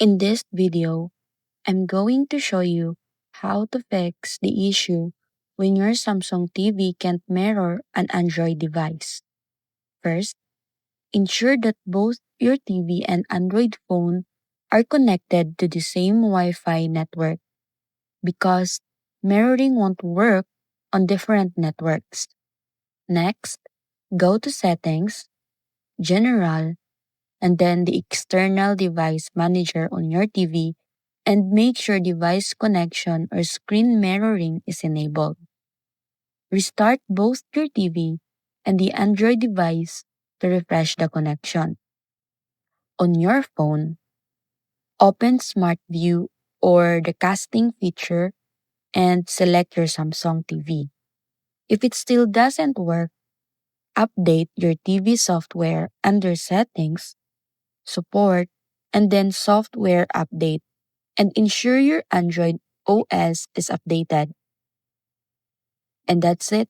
In this video, I'm going to show you how to fix the issue when your Samsung TV can't mirror an Android device. First, ensure that both your TV and Android phone are connected to the same Wi-Fi network because mirroring won't work on different networks. Next, go to Settings, General, and then the External Device Manager on your TV and make sure device connection or screen mirroring is enabled. Restart both your TV and the Android device to refresh the connection. On your phone, open Smart View or the casting feature and select your Samsung TV. If it still doesn't work, update your TV software under Settings, Support, and then Software Update, and ensure your Android OS is updated. And that's it.